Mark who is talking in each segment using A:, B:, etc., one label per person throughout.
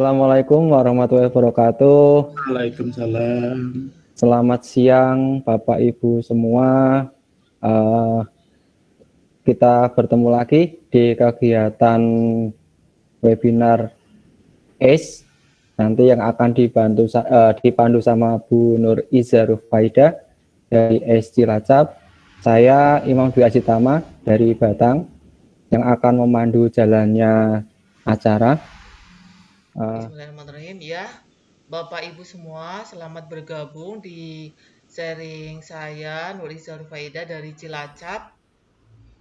A: Assalamualaikum warahmatullahi wabarakatuh.
B: Waalaikumsalam.
A: Selamat siang, Bapak Ibu semua. Eh, kita bertemu lagi di kegiatan webinar ACE. Nanti yang akan dipandu sama Bu Nur Iza Rufaida dari ACE Cilacap. Saya Imam Dwi Ajitama dari Batang yang akan memandu jalannya acara.
C: Bismillahirrahmanirrahim ya. Bapak Ibu semua, selamat bergabung di sharing saya Nur Iza Rufaida dari Cilacap.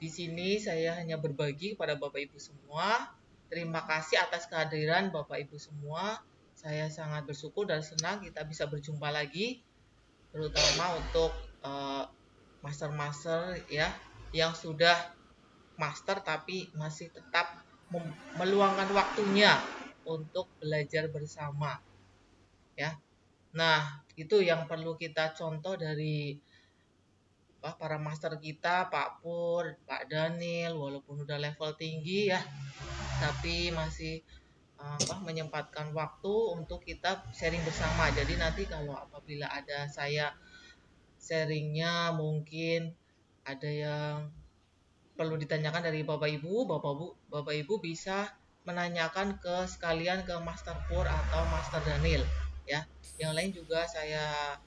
C: Di sini saya hanya berbagi kepada Bapak Ibu semua. Terima kasih atas kehadiran Bapak Ibu semua. Saya sangat bersyukur dan senang kita bisa berjumpa lagi, terutama untuk master-master ya yang sudah master tapi masih tetap meluangkan waktunya untuk belajar bersama ya. Nah, itu yang perlu kita contoh dari para master kita, Pak Pur, Pak Daniel, walaupun udah level tinggi ya, tapi masih menyempatkan waktu untuk kita sharing bersama. Jadi nanti kalau apabila ada saya sharingnya mungkin ada yang perlu ditanyakan dari Bapak Ibu bisa menanyakan sekalian ke Master Pur atau Master Daniel ya. Yang lain juga saya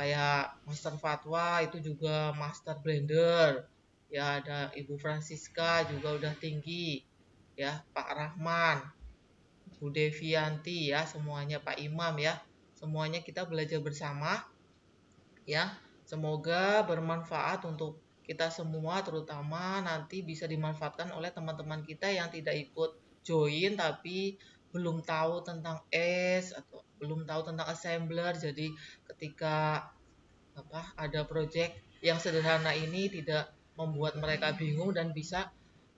C: kayak Master Fatwa itu juga Master Blender ya, ada Ibu Francisca juga udah tinggi ya, Pak Rahman, Bu Devianti ya, semuanya Pak Imam ya, semuanya kita belajar bersama ya. Semoga bermanfaat untuk kita semua, terutama nanti bisa dimanfaatkan oleh teman-teman kita yang tidak ikut join tapi belum tahu tentang ACE atau belum tahu tentang assembler. Jadi ketika ada project yang sederhana ini tidak membuat mereka bingung dan bisa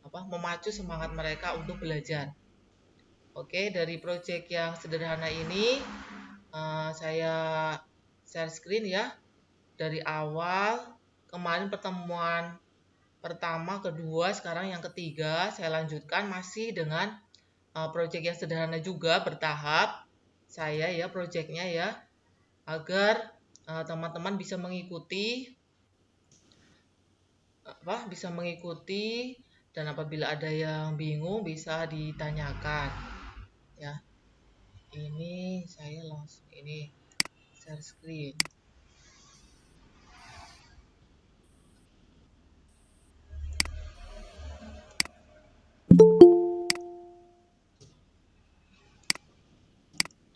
C: memacu semangat mereka untuk belajar. Oke, dari project yang sederhana ini saya share screen ya. Dari awal kemarin pertemuan pertama, kedua, sekarang yang ketiga saya lanjutkan masih dengan project yang sederhana juga bertahap saya ya projectnya ya, agar teman-teman bisa mengikuti dan apabila ada yang bingung bisa ditanyakan ya. Ini saya langsung share screen.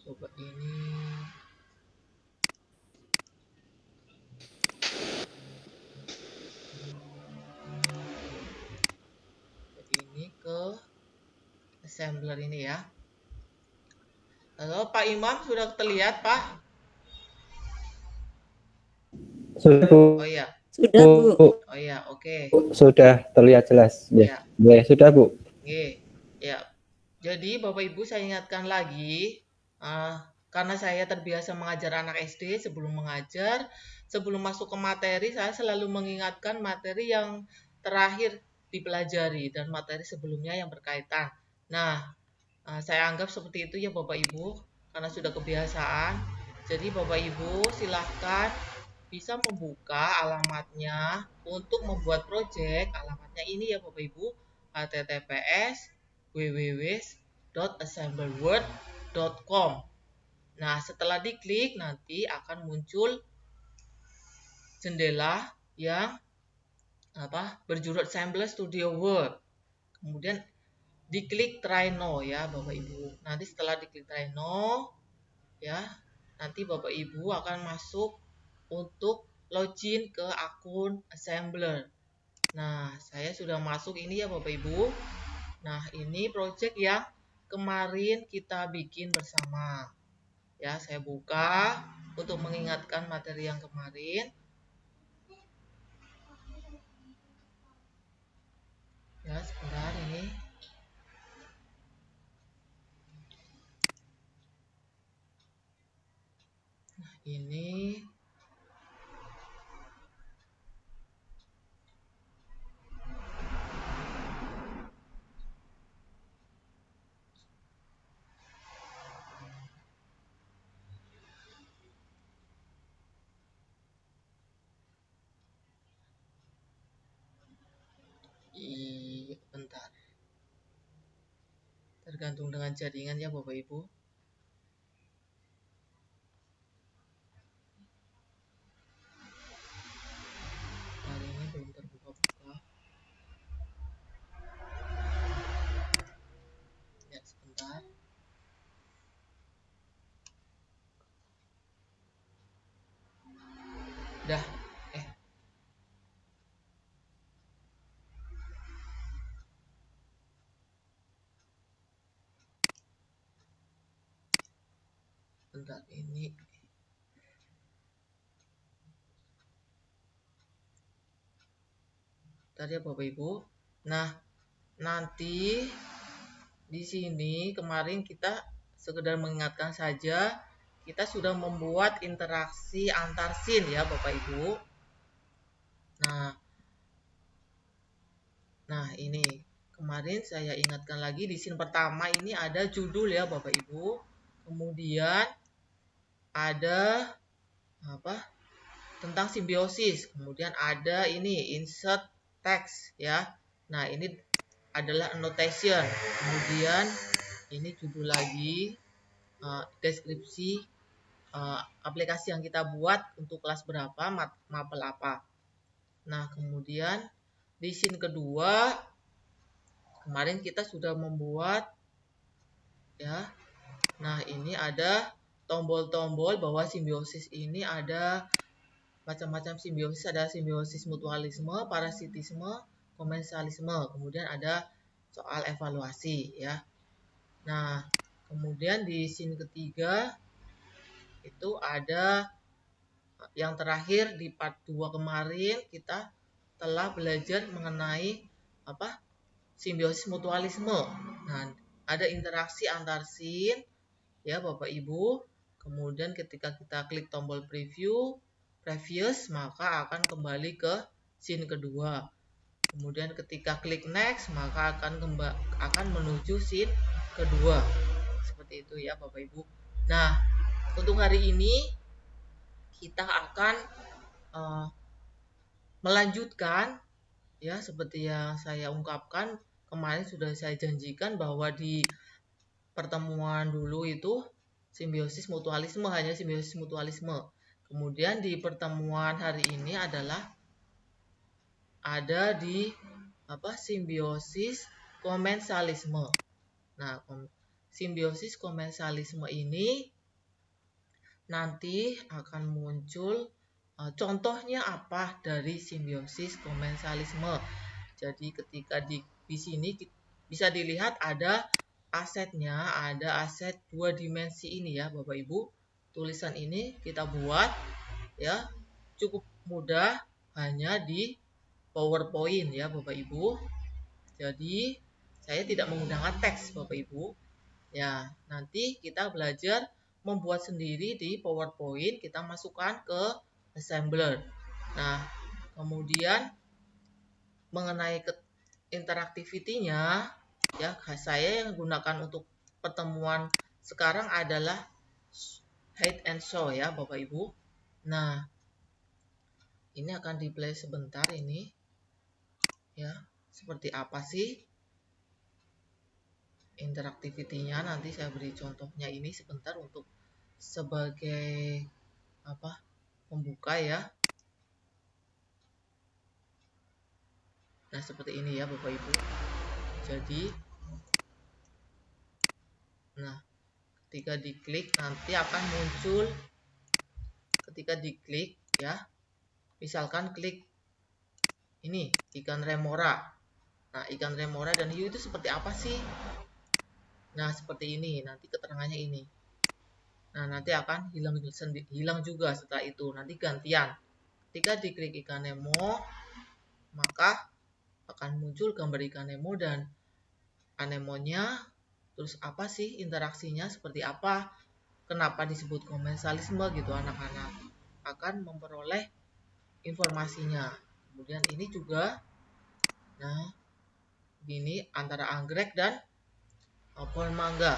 C: Coba ini ke assembler ini ya. Halo Pak Imam, sudah terlihat Pak?
A: Sudah Bu.
C: Oh iya.
D: Sudah Bu.
C: Oh iya, oke.
A: Sudah terlihat jelas. Ya. Boleh, sudah Bu.
C: Oke. Ya. Jadi Bapak Ibu saya ingatkan lagi, karena saya terbiasa mengajar anak SD, sebelum masuk ke materi, saya selalu mengingatkan materi yang terakhir dipelajari dan materi sebelumnya yang berkaitan. Nah, saya anggap seperti itu ya Bapak Ibu, karena sudah kebiasaan. Jadi Bapak Ibu silahkan bisa membuka alamatnya untuk membuat project. Alamatnya ini ya Bapak Ibu, https://www.assemblerword.com. Nah, setelah diklik nanti akan muncul jendela yang berjudul Assembler Studio Word. Kemudian diklik try now ya Bapak Ibu. Nanti setelah diklik try now ya, nanti Bapak Ibu akan masuk untuk login ke akun assembler. Nah, saya sudah masuk ini ya Bapak Ibu. Nah, ini project yang kemarin kita bikin bersama. Ya, saya buka untuk mengingatkan materi yang kemarin. Ya, sebentar ini. Nah, ini bergantung dengan jaringan ya Bapak Ibu. Jaringannya belum terbuka-buka. Ya, sebentar. Dah, bentar ini. Bentar ya Bapak Ibu. Nah, nanti di sini kemarin kita sekedar mengingatkan saja, kita sudah membuat interaksi antar scene ya Bapak Ibu. Nah ini kemarin saya ingatkan lagi, di scene pertama ini ada judul ya Bapak Ibu. Kemudian ada apa? Tentang simbiosis. Kemudian ada ini insert text ya. Nah, ini adalah annotation. Kemudian ini judul lagi, deskripsi aplikasi yang kita buat untuk kelas berapa, mapel apa. Nah, kemudian di scene kedua kemarin kita sudah membuat ya. Nah, ini ada tombol-tombol bahwa simbiosis ini ada macam-macam simbiosis, ada simbiosis mutualisme, parasitisme, komensalisme. Kemudian ada soal evaluasi ya. Nah, kemudian di scene ketiga itu ada yang terakhir di part 2 kemarin kita telah belajar mengenai apa? Simbiosis mutualisme. Nah, ada interaksi antar scene ya Bapak Ibu. Kemudian ketika kita klik tombol previous, maka akan kembali ke scene kedua. Kemudian ketika klik next, maka akan menuju scene kedua. Seperti itu ya Bapak Ibu. Nah, untuk hari ini kita akan melanjutkan ya, seperti yang saya ungkapkan kemarin sudah saya janjikan bahwa di pertemuan dulu itu simbiosis mutualisme, hanya simbiosis mutualisme. Kemudian di pertemuan hari ini adalah ada di simbiosis komensalisme. Nah, simbiosis komensalisme ini nanti akan muncul contohnya apa dari simbiosis komensalisme. Jadi ketika di sini bisa dilihat ada asetnya, ada aset 2 dimensi ini ya Bapak Ibu. Tulisan ini kita buat ya, cukup mudah, hanya di PowerPoint ya Bapak Ibu. Jadi saya tidak menggunakan teks Bapak Ibu. Ya, nanti kita belajar membuat sendiri di PowerPoint, kita masukkan ke assembler. Nah, kemudian mengenai interaktivitinya ya, saya yang gunakan untuk pertemuan sekarang adalah hide and show ya Bapak Ibu. Nah, ini akan di play sebentar ini ya, seperti apa sih interaktivitinya. Nanti saya beri contohnya ini sebentar untuk sebagai pembuka ya. Nah, seperti ini ya Bapak Ibu. Jadi nah, ketika diklik nanti akan muncul, ketika diklik ya, misalkan klik ini ikan remora. Nah, ikan remora dan hiu itu seperti apa sih? Nah, seperti ini, nanti keterangannya ini. Nah, nanti akan hilang juga setelah itu, nanti gantian. Ketika diklik ikan Nemo, maka akan muncul gambar ikan Nemo dan anemonnya. Terus apa sih interaksinya, seperti apa, kenapa disebut komensalisme gitu, anak-anak akan memperoleh informasinya. Kemudian ini juga, nah ini antara anggrek dan pohon mangga.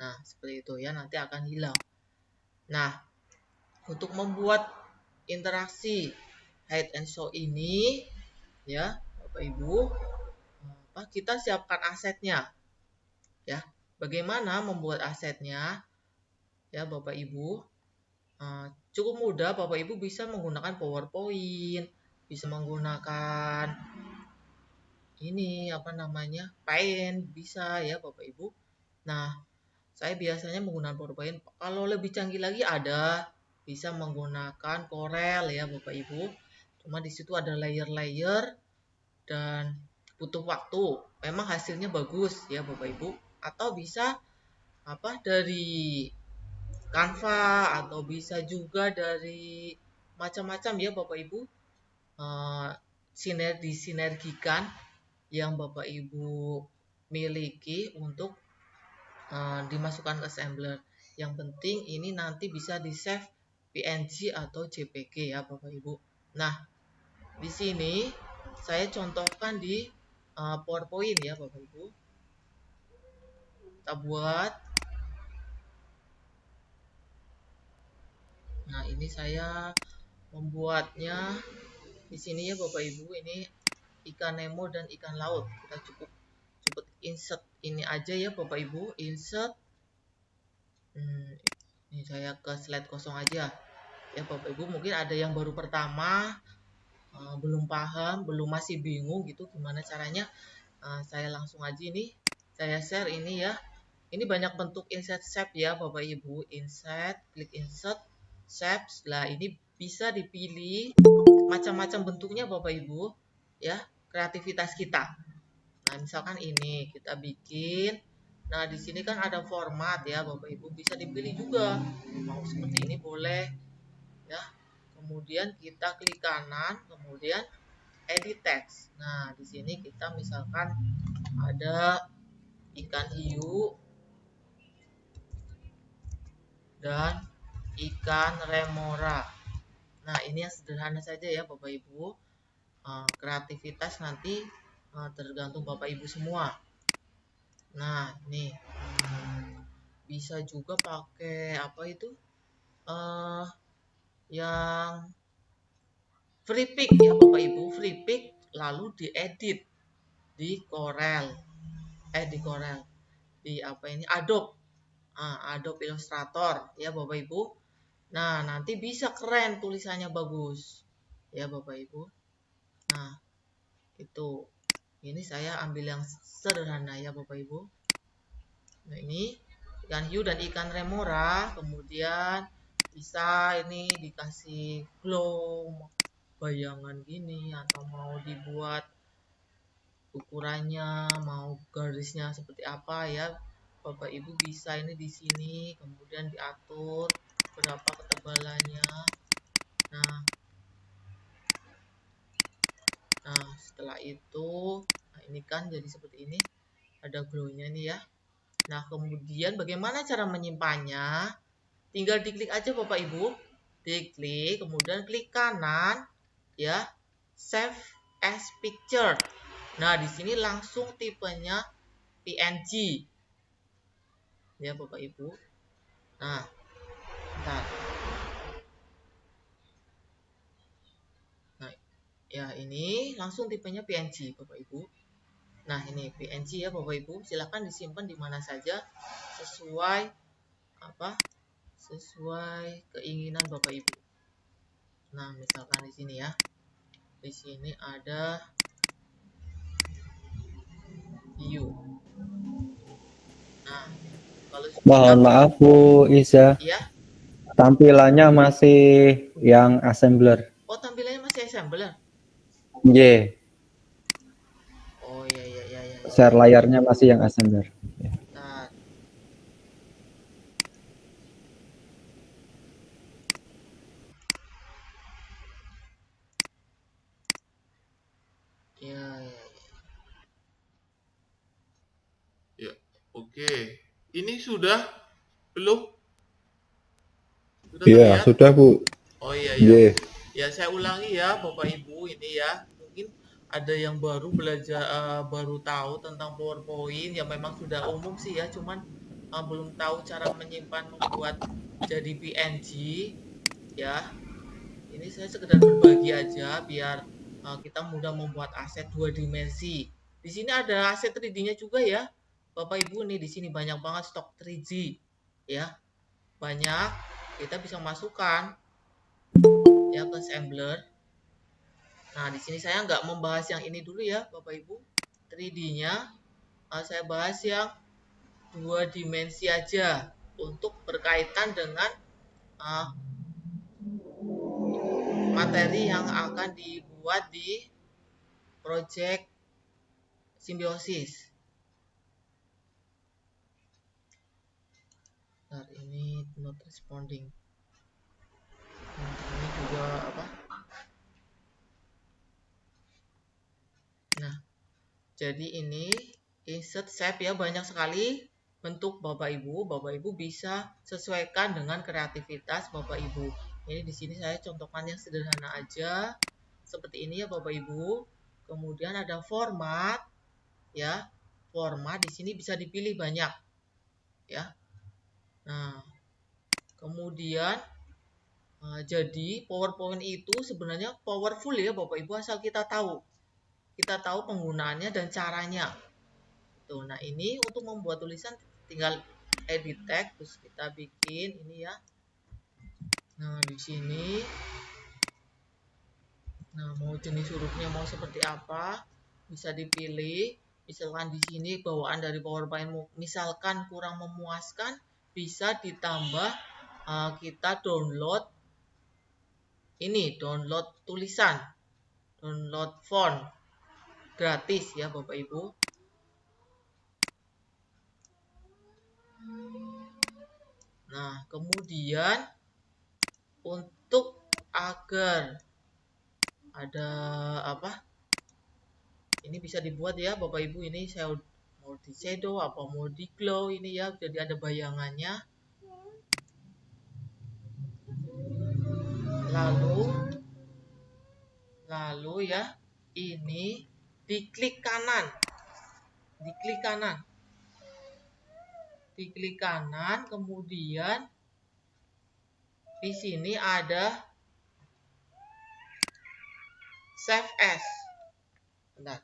C: Nah, seperti itu ya, nanti akan hilang. Nah, untuk membuat interaksi hide and show ini ya Bapak Ibu, kita siapkan asetnya. ya. Bagaimana membuat asetnya? Ya, Bapak Ibu. Cukup mudah, Bapak Ibu bisa menggunakan PowerPoint, bisa menggunakan ini apa namanya? Paint, bisa ya Bapak Ibu. Nah, saya biasanya menggunakan PowerPoint. Kalau lebih canggih lagi ada bisa menggunakan Corel ya Bapak Ibu. Cuma di situ ada layer-layer dan butuh waktu. Memang hasilnya bagus ya Bapak Ibu. Atau bisa apa dari Canva atau bisa juga dari macam-macam ya Bapak Ibu. Disinergikan yang Bapak Ibu miliki untuk dimasukkan ke assembler. Yang penting ini nanti bisa di save PNG atau JPG ya Bapak Ibu. Nah, di sini saya contohkan di PowerPoint ya Bapak Ibu. Kita buat. Nah, ini saya membuatnya di sini ya Bapak Ibu. Ini ikan Nemo dan ikan laut. Kita cukup insert ini aja ya Bapak Ibu. Insert. Ini saya ke slide kosong aja. Ya Bapak Ibu, mungkin ada yang baru pertama, belum paham, masih bingung gitu gimana caranya. Saya langsung aja ini, saya share ini ya. Ini banyak bentuk insert shape ya Bapak Ibu. Insert, klik insert, shape. Setelah ini bisa dipilih macam-macam bentuknya Bapak Ibu. Ya, kreativitas kita. Nah, misalkan ini kita bikin. Nah, di sini kan ada format ya Bapak Ibu, bisa dipilih juga. Mau seperti ini boleh ya. Kemudian kita klik kanan, kemudian edit text. Nah, di sini kita misalkan ada ikan hiu dan ikan remora. Nah, ini yang sederhana saja ya Bapak Ibu. Kreativitas nanti tergantung Bapak Ibu semua. Nah, ini bisa juga pakai apa itu? Yang free pick ya Bapak Ibu, free pick lalu diedit di Corel. Di apa ini? Adobe Illustrator ya Bapak Ibu. Nah, nanti bisa keren tulisannya bagus. Ya Bapak Ibu. Nah, itu. Ini saya ambil yang sederhana ya Bapak Ibu. Nah, ini ikan hiu dan ikan remora, kemudian bisa ini dikasih glow bayangan gini atau mau dibuat ukurannya, mau garisnya seperti apa ya Bapak Ibu bisa ini di sini, kemudian diatur berapa ketebalannya. Nah, setelah itu, nah ini kan jadi seperti ini, ada glow-nya nih ya. Nah, kemudian bagaimana cara menyimpannya? Tinggal diklik aja Bapak Ibu, diklik, kemudian klik kanan, ya, save as picture. Nah, di sini langsung tipenya PNG, ya Bapak Ibu. Nah, bentar. Nah, ya ini langsung tipenya PNG Bapak Ibu. Nah, ini PNG ya Bapak Ibu. Silakan disimpan di mana saja sesuai sesuai keinginan Bapak Ibu. Nah, misalkan di sini ya. Di sini ada hiu. Nah, kalau
A: Mohon maaf Bu Iza,
C: ya,
A: tampilannya masih yang assembler.
C: oh tampilannya masih assembler.
A: Y.
C: Oh iya iya iya iya.
A: Share layarnya masih yang assembler.
C: Bentar. Ya, ya, ya. Oke. Ini sudah belum? Sudah
B: Iya,
C: terlihat?
B: sudah Bu.
C: Oh iya iya.
B: Iya.
C: Ya saya ulangi ya Bapak Ibu ini ya. Mungkin ada yang baru belajar baru tahu tentang PowerPoint yang memang sudah umum sih ya, cuman belum tahu cara menyimpan membuat jadi PNG ya. Ini saya sekedar berbagi aja biar kita mudah membuat aset dua dimensi. Di sini ada aset 3D-nya juga ya, Bapak Ibu nih di sini banyak banget stok 3G ya. Banyak, kita bisa masukkan ya ke assembler. Nah, di sini saya nggak membahas yang ini dulu ya, Bapak Ibu. 3D-nya saya bahas yang 2 dimensi aja untuk berkaitan dengan uh, materi yang akan dibuat di project simbiosis. Nah, ini not responding. Nah, ini juga apa? Nah, jadi ini insert shape ya, banyak sekali bentuk Bapak Ibu. Bapak Ibu bisa sesuaikan dengan kreativitas Bapak Ibu. Ini di sini saya contohkan yang sederhana aja. Seperti ini ya Bapak Ibu. Kemudian ada format ya. Format di sini bisa dipilih banyak ya. Nah, kemudian jadi PowerPoint itu sebenarnya powerful ya Bapak Ibu, asal kita tahu. Kita tahu penggunaannya dan caranya. Tuh, nah ini untuk membuat tulisan tinggal edit text, terus kita bikin ini ya. Nah, di sini nah mau jenis hurufnya mau seperti apa bisa dipilih. Misalkan di sini bawaan dari PowerPoint misalkan kurang memuaskan, bisa ditambah kita download ini, download tulisan, download font gratis ya Bapak Ibu. Nah, kemudian untuk agar ada apa? Ini bisa dibuat ya Bapak Ibu, ini saya mau di shadow apa mau di glow ini ya, jadi ada bayangannya. Lalu ya, ini diklik kanan. Diklik kanan. Diklik kanan, kemudian di sini ada save as. Bentar.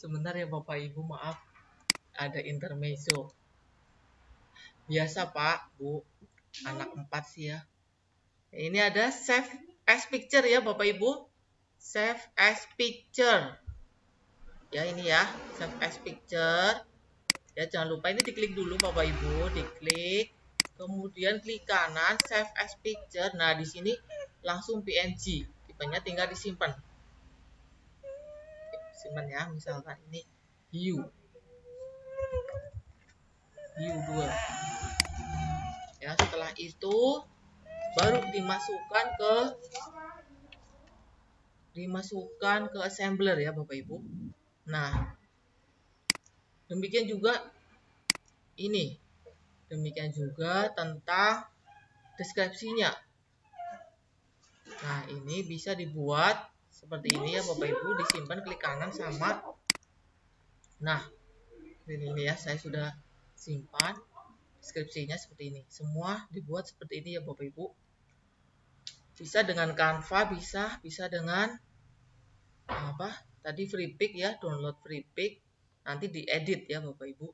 C: Sebentar ya Bapak Ibu, maaf ada intermezzo. Biasa Pak, Bu, anak 4 sih ya. Ini ada save as picture ya Bapak Ibu. Save as picture. Ya ini ya, save as picture. Ya jangan lupa ini diklik dulu Bapak Ibu, diklik. Kemudian klik kanan save as picture. Nah, di sini langsung PNG. Tipenya tinggal disimpan. Simpan ya, misalkan ini hiu. Hiu 2. Ya, setelah itu baru dimasukkan ke assembler ya Bapak Ibu. Nah, demikian juga ini. Demikian juga tentang deskripsinya. Nah, ini bisa dibuat seperti ini ya Bapak Ibu, disimpan klik kanan sama. Nah, ini ya, saya sudah simpan deskripsinya seperti ini. Semua dibuat seperti ini ya Bapak Ibu. Bisa dengan Canva, bisa dengan apa? Tadi FreePic ya, download FreePic. Nanti diedit ya Bapak Ibu.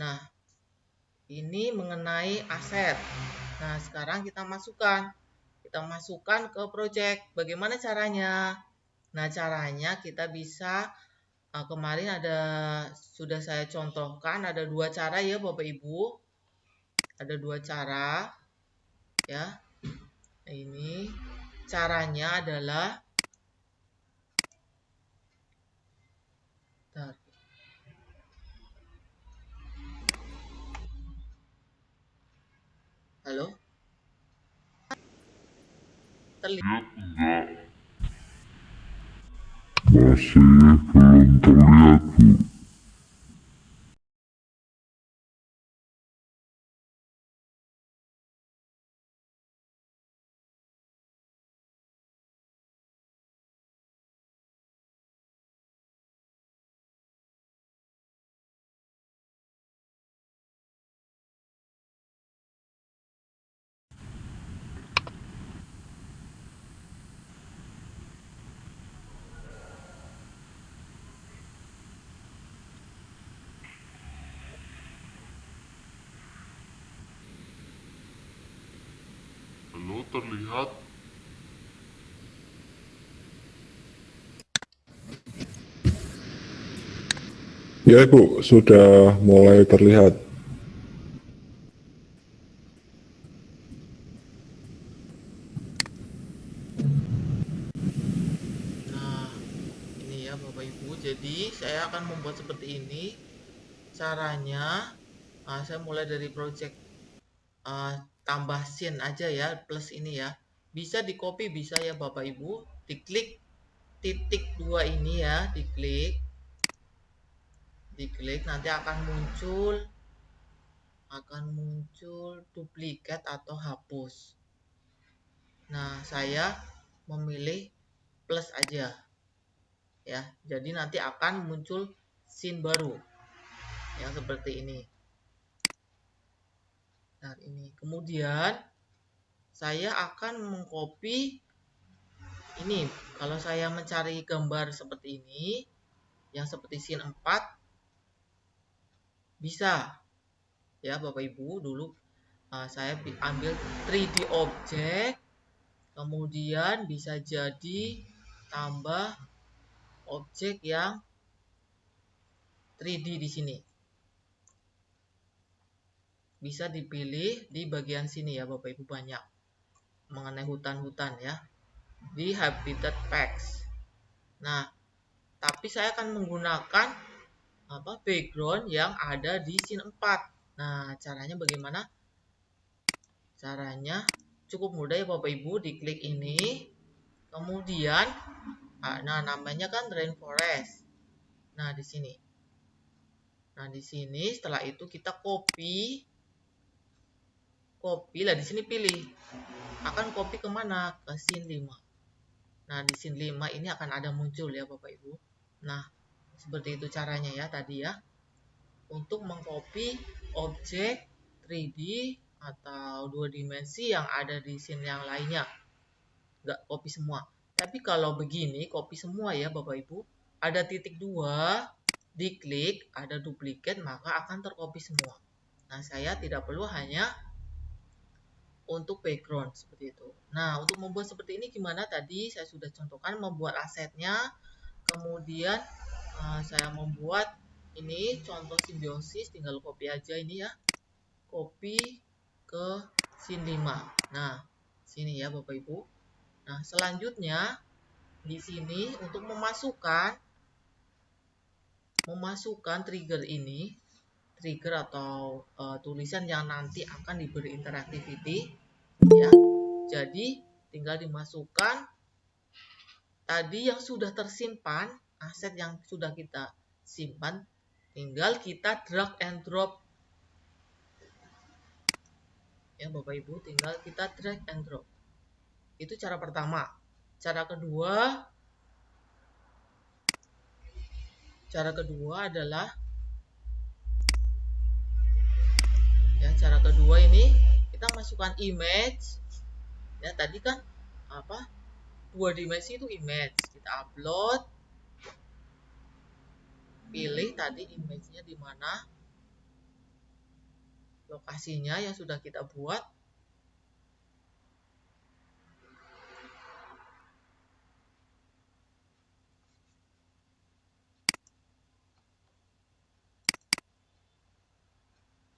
C: Nah, ini mengenai aset. Nah, sekarang kita masukkan ke project. Bagaimana caranya? Nah, caranya kita bisa kemarin sudah saya contohkan ada 2 cara ya Bapak Ibu. Ada 2 cara ya. Ini caranya adalah bentar. Halo? Terlihat
B: Enggak, masih belum terlihat, Bu. itu terlihat?
D: Ya Ibu, sudah mulai terlihat.
C: Nah, ini ya Bapak Ibu. Jadi saya akan membuat seperti ini. Caranya, saya mulai dari project tambah scene aja ya, plus ini ya. Bisa di copy, bisa ya Bapak Ibu. Diklik titik 2 ini ya, diklik nanti akan muncul duplikat atau hapus. Nah, saya memilih plus aja ya. Jadi nanti akan muncul scene baru yang seperti ini. Nah, ini. Kemudian saya akan mengcopy ini. Kalau saya mencari gambar seperti ini, yang seperti scene 4, bisa ya Bapak Ibu. Dulu saya ambil 3D object, kemudian bisa jadi tambah objek yang 3D di sini. Bisa dipilih di bagian sini ya Bapak Ibu, banyak mengenai hutan-hutan ya, di habitat packs. Nah, tapi saya akan menggunakan background yang ada di scene 4. Nah, caranya bagaimana? Caranya cukup mudah ya Bapak Ibu, diklik ini, kemudian namanya kan rainforest. Nah, di sini. Nah, di sini setelah itu kita copy lah, di sini pilih. Akan copy kemana? Ke scene 5. Nah, di scene 5 ini akan ada muncul ya Bapak Ibu. Nah, seperti itu caranya ya tadi ya. Untuk mengcopy objek 3D atau 2 dimensi yang ada di scene yang lainnya. Nggak copy semua. Tapi kalau begini, copy semua ya Bapak Ibu. Ada titik 2, diklik, ada duplikat, maka akan tercopy semua. Nah, saya tidak perlu, hanya untuk background seperti itu. Nah, untuk membuat seperti ini gimana? Tadi saya sudah contohkan membuat asetnya. Kemudian saya membuat ini contoh simbiosis, tinggal copy aja ini ya. Copy ke scene 5. Nah, sini ya Bapak Ibu. Nah, selanjutnya di sini untuk memasukkan trigger ini, trigger atau tulisan yang nanti akan diberi interactivity ya. Jadi tinggal dimasukkan tadi yang sudah tersimpan, aset yang sudah kita simpan, tinggal kita drag and drop ya Bapak Ibu, tinggal kita drag and drop. Itu cara pertama. Cara adalah ya, cara kedua ini kita masukkan image ya. Tadi kan 2 dimensi itu image, kita upload, pilih tadi image-nya di mana, lokasinya yang sudah kita buat.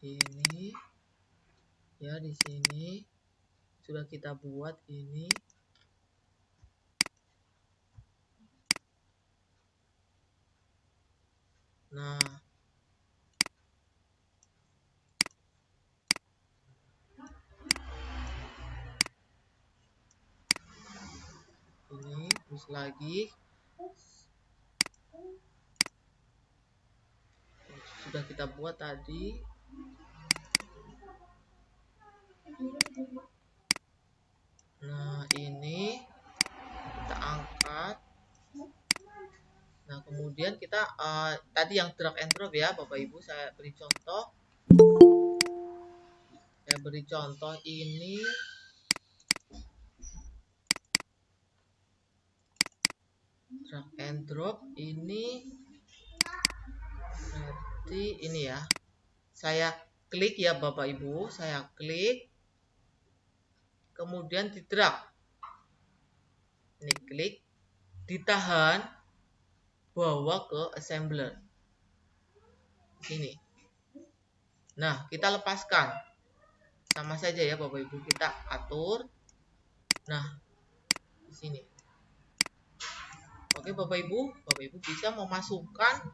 C: Ini ya, di sini sudah kita buat ini. Nah, ini terus lagi sudah kita buat tadi. Nah, ini kita angkat. Nah, kemudian kita tadi yang drag and drop ya Bapak Ibu, saya beri contoh. Ini drag and drop ini berarti ini ya. Saya klik ya Bapak Ibu, saya klik. kemudian di drag. Ini klik, ditahan, bawa ke assembler. Sini. Nah, kita lepaskan. Sama saja ya Bapak Ibu, kita atur. Nah, di sini. Oke Bapak Ibu bisa memasukkan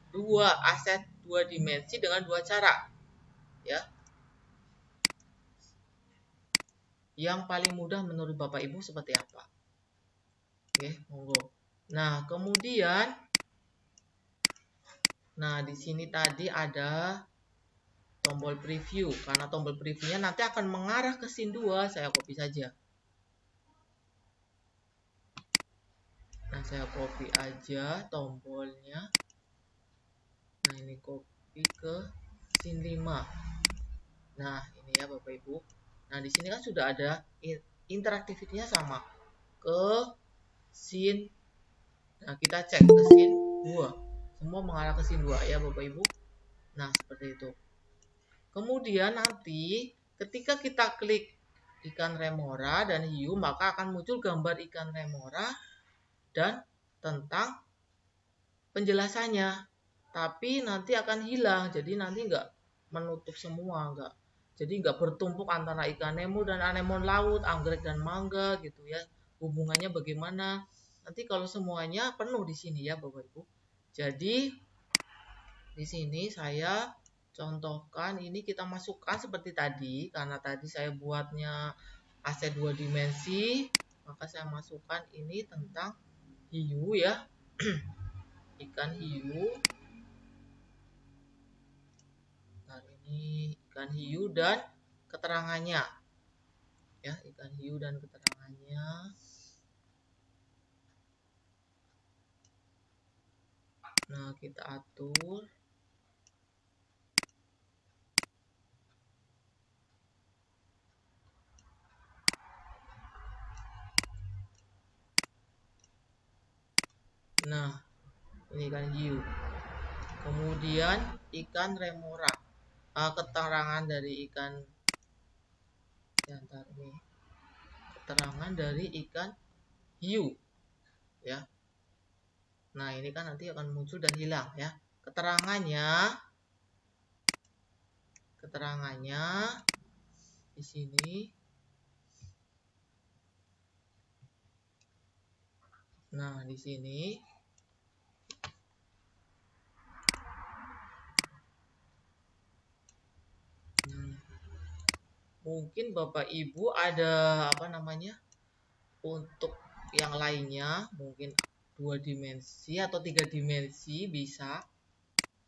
C: dua aset dua dimensi dengan dua cara. Ya. Yang paling mudah menurut Bapak Ibu seperti apa? Oke, monggo. Nah, kemudian di sini tadi ada tombol preview. Karena tombol previewnya nanti akan mengarah ke scene 2, saya copy saja. Nah, saya copy aja tombolnya. Nah, ini copy ke scene 5. Nah, ini ya Bapak Ibu. Nah, di sini kan sudah ada interaktivitasnya sama ke scene. Nah, kita cek ke scene 2. Semua mengarah ke scene 2 ya Bapak Ibu. Nah, seperti itu. Kemudian nanti ketika kita klik ikan remora dan hiu, maka akan muncul gambar ikan remora dan tentang penjelasannya. Tapi nanti akan hilang, jadi nanti nggak menutup semua, jadi nggak bertumpuk antara ikan nemo dan anemon laut, anggrek dan mangga gitu ya. Hubungannya bagaimana? Nanti kalau semuanya penuh di sini ya Bapak Ibu. Jadi di sini saya contohkan, ini kita masukkan seperti tadi, karena tadi saya buatnya aset dua dimensi, maka saya masukkan ini tentang hiu ya. Ikan hiu. Nah, ini ikan hiu dan keterangannya. Ya, ikan hiu dan keterangannya. Nah, kita atur. Nah, ini ikan hiu. Kemudian ikan remora. Keterangan dari ikan keterangan dari ikan hiu ya. Nah, ini kan nanti akan muncul dan hilang ya. Keterangannya di sini. Nah, di sini mungkin Bapak Ibu ada untuk yang lainnya, mungkin 2 dimensi atau 3 dimensi bisa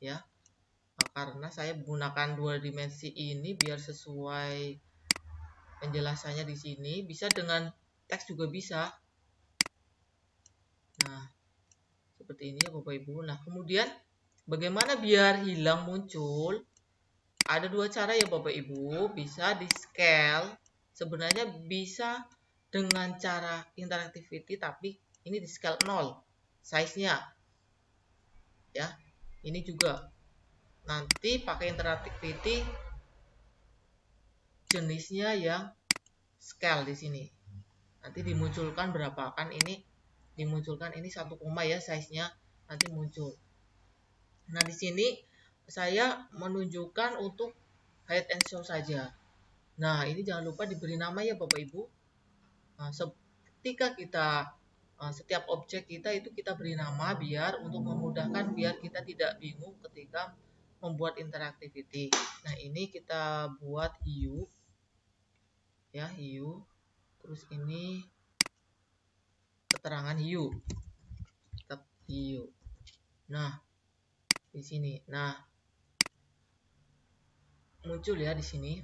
C: ya. Karena saya menggunakan 2 dimensi ini biar sesuai penjelasannya di sini, bisa dengan teks juga bisa. Nah, seperti ini ya Bapak Ibu. Nah, kemudian bagaimana biar hilang muncul? Ada 2 cara ya Bapak Ibu, bisa di scale. Sebenarnya bisa dengan cara interactivity, tapi ini di scale 0 size-nya. Ya. Ini juga nanti pakai interactivity jenisnya yang scale di sini. Nanti dimunculkan berapa, kan ini dimunculkan ini 1, ya size-nya nanti muncul. Nah, di sini saya menunjukkan untuk hide and show saja. Nah, ini jangan lupa diberi nama ya Bapak Ibu. Nah, ketika kita setiap objek kita itu kita beri nama biar untuk memudahkan, biar kita tidak bingung ketika membuat interactivity. Nah, ini kita buat hiu. Ya, hiu. Terus ini keterangan hiu. Hiu. Nah, di sini. Nah, muncul ya di sini.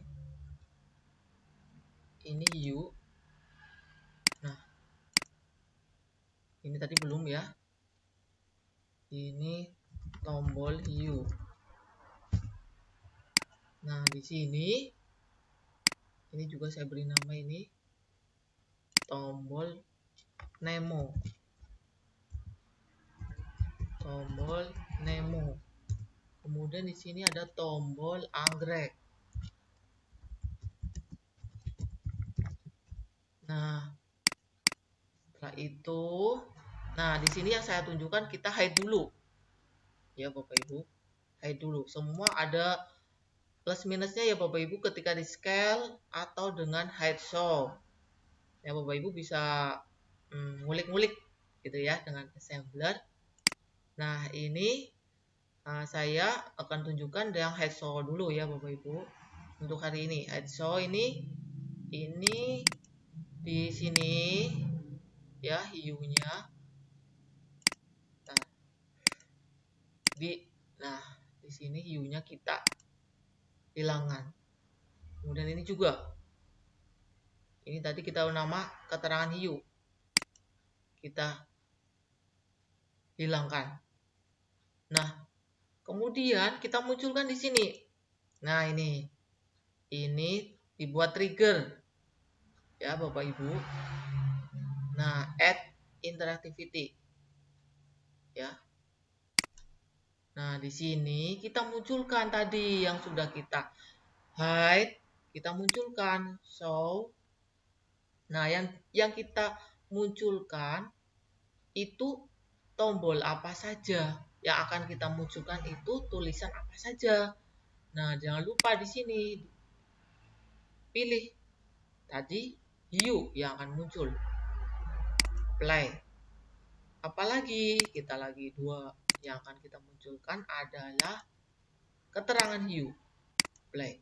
C: Ini hiu. Nah, ini tadi belum ya. Ini tombol hiu. Nah, di sini ini juga saya beri nama ini tombol Nemo. Tombol Nemo. Kemudian di sini ada tombol anggrek. Nah, setelah itu, nah di sini yang saya tunjukkan kita hide dulu. Ya Bapak Ibu, hide dulu. Semua ada plus minusnya ya Bapak Ibu ketika di scale atau dengan hide show. Ya Bapak Ibu bisa ngulik-ngulik gitu ya dengan assembler. Nah, ini saya akan tunjukkan yang hide show dulu ya Bapak Ibu. Untuk hari ini, hide show ini di sini ya hiunya. Nah, di sini hiunya kita hilangkan. Kemudian ini juga. Ini tadi kita nama keterangan hiu. Kita hilangkan. Nah, kemudian kita munculkan di sini. Nah, ini dibuat trigger. Ya, Bapak Ibu. Nah, add interactivity. Ya. Nah, di sini kita munculkan tadi yang sudah kita hide, kita munculkan show. Nah, yang kita munculkan itu tombol apa saja. Yang akan kita munculkan itu tulisan apa saja. Nah, jangan lupa di sini pilih tadi hiu yang akan muncul. Play. Apalagi kita lagi dua yang akan kita munculkan adalah keterangan hiu. Play.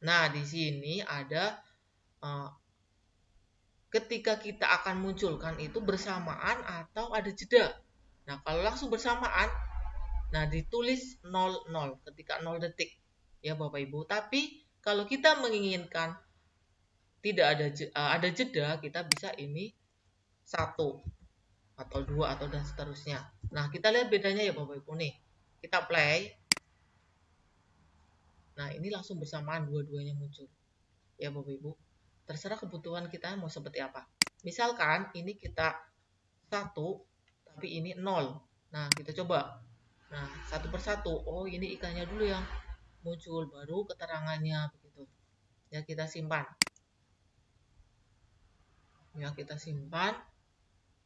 C: Nah, di sini ada ketika kita akan munculkan itu bersamaan atau ada jeda. Nah, kalau langsung bersamaan, nah ditulis 00 ketika 0 detik. Ya Bapak Ibu, tapi kalau kita menginginkan tidak ada jeda, kita bisa ini 1 atau 2 atau dan seterusnya. Nah, kita lihat bedanya ya Bapak Ibu nih. Kita play. Nah, ini langsung bersamaan dua-duanya muncul. Ya Bapak Ibu, terserah kebutuhan kita mau seperti apa. Misalkan ini kita 1 tapi ini 0. Nah, kita coba. Nah, satu persatu. Oh, ini ikannya dulu yang muncul, baru keterangannya begitu. Ya, kita simpan. Ya, kita simpan.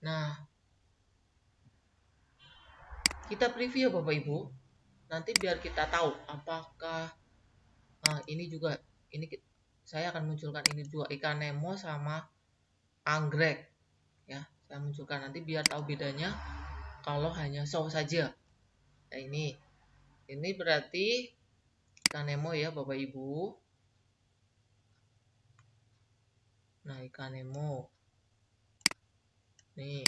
C: Nah, kita preview Bapak Ibu. Nanti biar kita tahu apakah ini juga saya akan munculkan ini juga ikan Nemo sama anggrek. Ya, saya munculkan nanti biar tahu bedanya kalau hanya show saja. Nah, ini berarti ikan Nemo ya Bapak Ibu. Nah, ikan Nemo. Nih.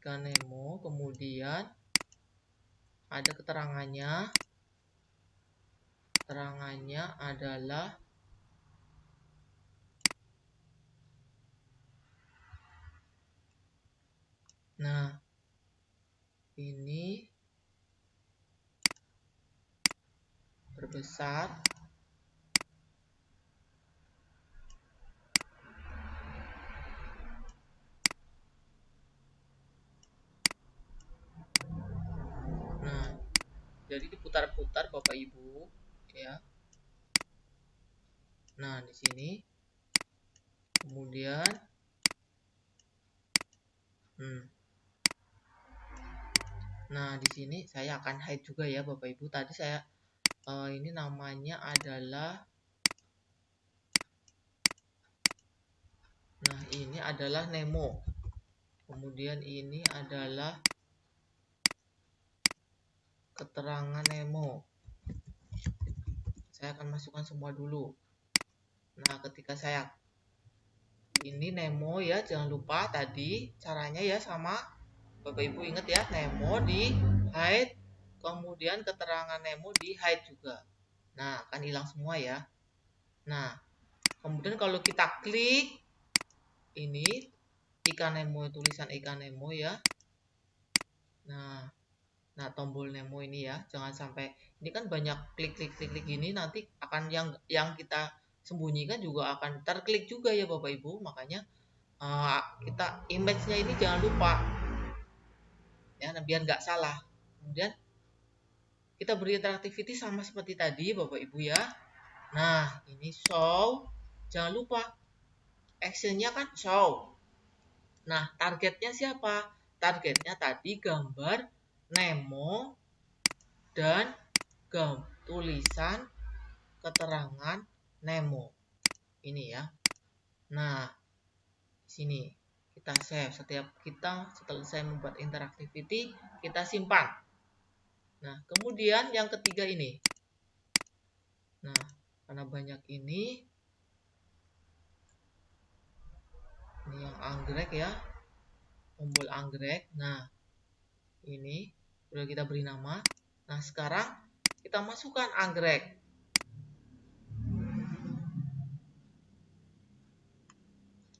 C: Ikan Nemo, kemudian ada keterangannya. Keterangannya adalah nah, ini berbesar. Nah, jadi diputar-putar Bapak Ibu, ya. Nah, di sini. Kemudian nah, di sini saya akan hide juga ya Bapak Ibu. Tadi saya ini namanya adalah nah, ini adalah Nemo. Kemudian ini adalah keterangan Nemo. Saya akan masukkan semua dulu. Nah, ketika saya ini Nemo ya, jangan lupa tadi caranya ya sama Bapak Ibu ingat ya, Nemo di hide, kemudian keterangan Nemo di hide juga. Nah, akan hilang semua ya. Nah, kemudian kalau kita klik ini ikan Nemo, tulisan ikan Nemo ya. Nah, tombol Nemo ini ya, jangan sampai ini kan banyak klik gini, nanti akan yang kita sembunyikan juga akan terklik juga ya Bapak Ibu. Makanya kita image-nya ini jangan lupa ya, nah, biar nggak salah. Kemudian kita beri interactivity sama seperti tadi Bapak Ibu ya. Nah, ini show, jangan lupa actionnya kan show. Nah, targetnya siapa? Targetnya tadi gambar Nemo dan tulisan keterangan Nemo. Ini ya. Nah, sini kita save. Setiap kita selesai membuat interactivity, kita simpan. Nah, kemudian yang ketiga ini. Nah, karena banyak ini yang anggrek ya, tombol anggrek. Nah, ini sudah kita beri nama. Nah, sekarang kita masukkan anggrek.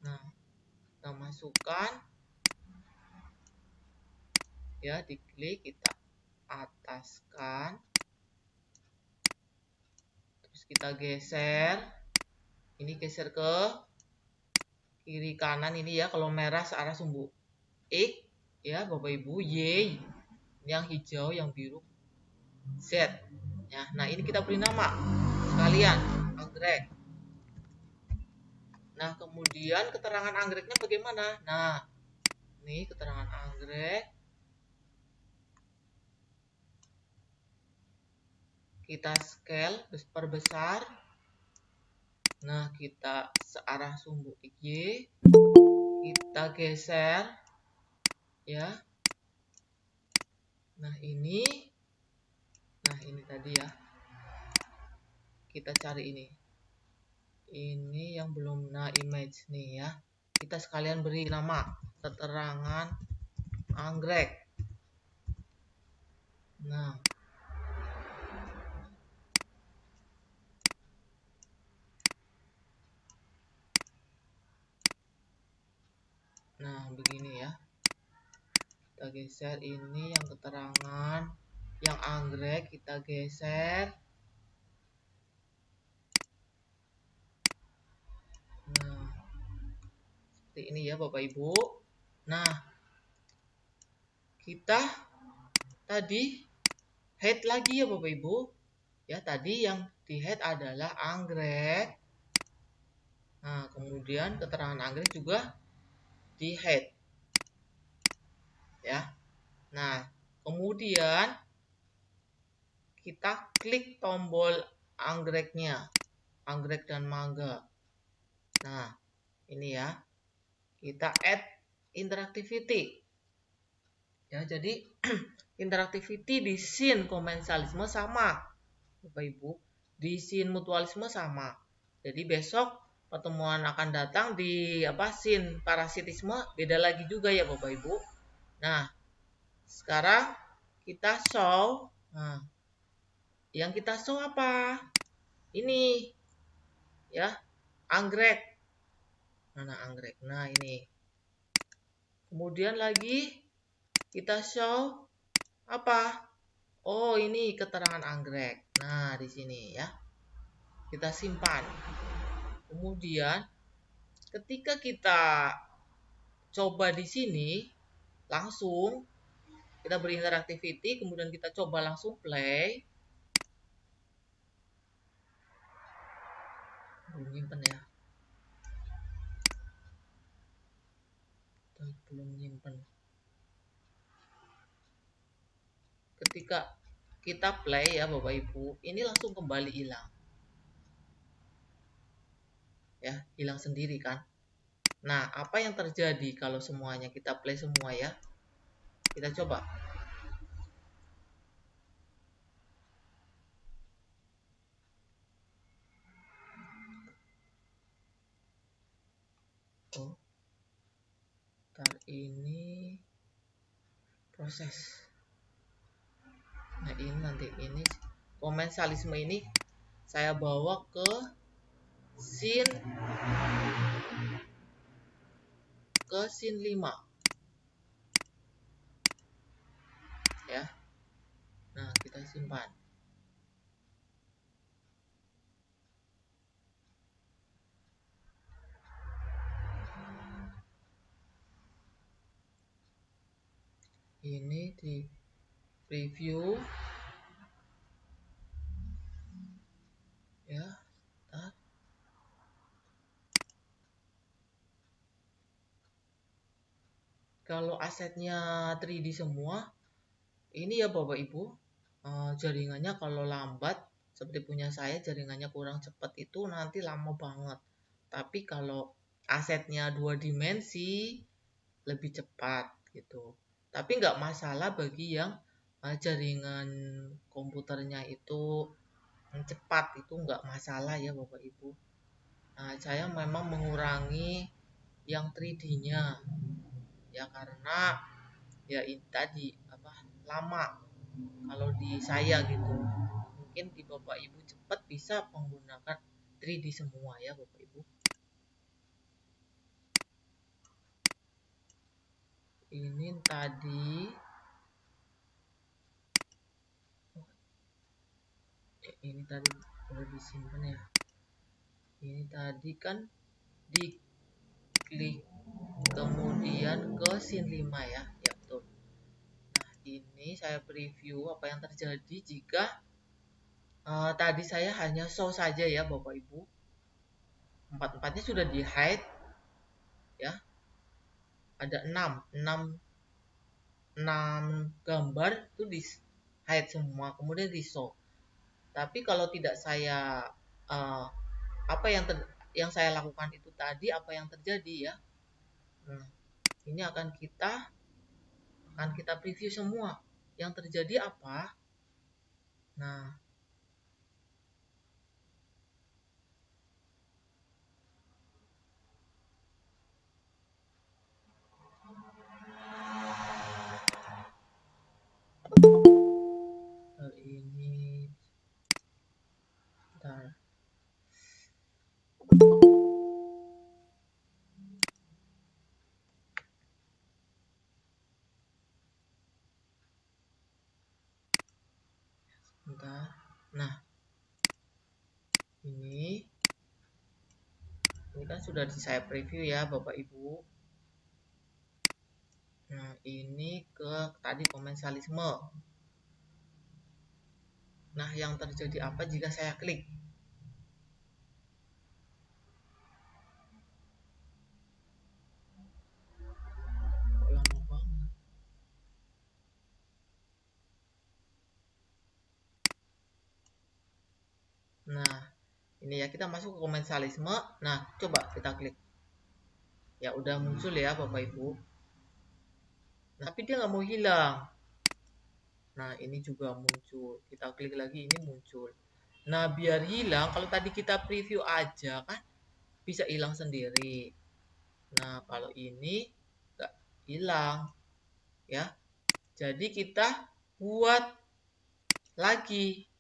C: Nah, kita masukkan ya, diklik, kita ataskan, terus kita geser. Ini geser ke kiri kanan ini ya, kalau merah searah sumbu X ya Bapak Ibu, Y yang hijau, yang biru Z ya. Nah, ini kita beri nama sekalian anggrek. Nah, kemudian keterangan anggreknya bagaimana? Nah, ini keterangan anggrek. Kita scale, perbesar. Nah, kita searah sumbu Y. Kita geser ya. Nah, ini tadi ya. Kita cari ini. Ini yang belum, nah image nih ya. Kita sekalian beri nama keterangan anggrek. Nah, begini ya. Kita geser ini yang keterangan yang anggrek, kita geser. Nah, seperti ini ya Bapak Ibu. Nah, kita tadi head lagi ya Bapak Ibu. Ya, tadi yang di head adalah anggrek. Nah, kemudian keterangan anggrek juga di head. Ya. Nah, kemudian kita klik tombol anggreknya, anggrek dan mangga. Nah, ini ya. Kita add interactivity. Ya, jadi interactivity di scene komensalisme sama. Bapak Ibu, di scene mutualisme sama. Jadi besok pertemuan akan datang di scene parasitisme beda lagi juga ya Bapak Ibu. Nah, sekarang kita show. Nah, yang kita show apa? Ini ya, anggrek. Mana anggrek? Nah, ini. Kemudian lagi kita show apa? Oh, ini keterangan anggrek. Nah, di sini ya. Kita simpan. Kemudian ketika kita coba di sini langsung kita beri interactivity, kemudian kita coba langsung play. Belum nyimpen ya. Belum nyimpen. Ketika kita play ya Bapak Ibu, ini langsung kembali hilang. Ya, hilang sendiri kan. Nah, apa yang terjadi kalau semuanya kita play semua ya? Kita coba. Oh, ntar ini proses. Nah, ini nanti ini komensalisme ini saya bawa ke scene 5 ya. Nah, kita simpan. Ini di preview ya. Bentar. Kalau asetnya 3D semua, ini ya Bapak Ibu, jaringannya kalau lambat seperti punya saya, jaringannya kurang cepat itu nanti lama banget. Tapi kalau asetnya 2 dimensi lebih cepat gitu. Tapi nggak masalah bagi yang jaringan komputernya itu cepat, itu nggak masalah ya Bapak Ibu. Nah, saya memang mengurangi yang 3D-nya ya, karena ya ini tadi apa, lama kalau di saya gitu. Mungkin di Bapak Ibu cepat bisa menggunakan 3D semua ya Bapak Ibu. Ini tadi ini tadi udah disimpan ya. Ini tadi kan diklik kemudian ke scene 5 ya. Ya betul. Nah, ini saya preview apa yang terjadi jika tadi saya hanya show saja ya Bapak Ibu. Empat-empatnya sudah di hide ya. Ada 6 gambar itu di hide semua, kemudian di show. Tapi kalau tidak saya apa yang saya lakukan itu tadi, apa yang terjadi ya. Nah, ini akan kita preview semua. Yang terjadi apa? Nah, ini bentar. Bentar. Nah, ini kan sudah saya preview ya Bapak Ibu. Nah, ini ke tadi komensalisme. Nah, yang terjadi apa jika saya klik? Kok lama banget? Nah, ini ya, kita masuk ke komensalisme. Nah, coba kita klik. Ya, udah muncul ya Bapak Ibu. Nah, tapi dia nggak mau hilang. Nah, ini juga muncul. Kita klik lagi, ini muncul. Nah, biar hilang, kalau tadi kita preview aja kan bisa hilang sendiri. Nah, kalau ini nggak hilang ya. Jadi kita buat lagi,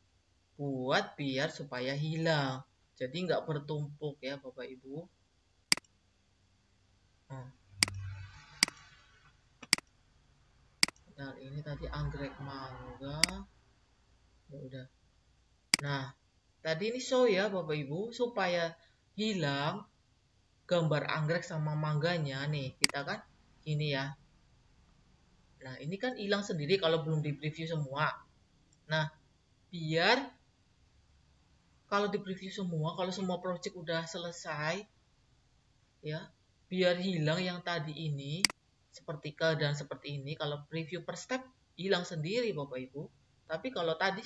C: buat biar supaya hilang. Jadi nggak bertumpuk ya Bapak Ibu. Nah, ini tadi anggrek mangga. Ya udah. Nah, tadi ini show ya Bapak Ibu supaya hilang gambar anggrek sama mangganya nih. Kita kan ini ya. Nah, ini kan hilang sendiri kalau belum di preview semua. Nah, biar kalau di preview semua, kalau semua project udah selesai ya, biar hilang yang tadi ini seperti keadaan seperti ini. Kalau preview per step hilang sendiri Bapak Ibu. Tapi kalau tadi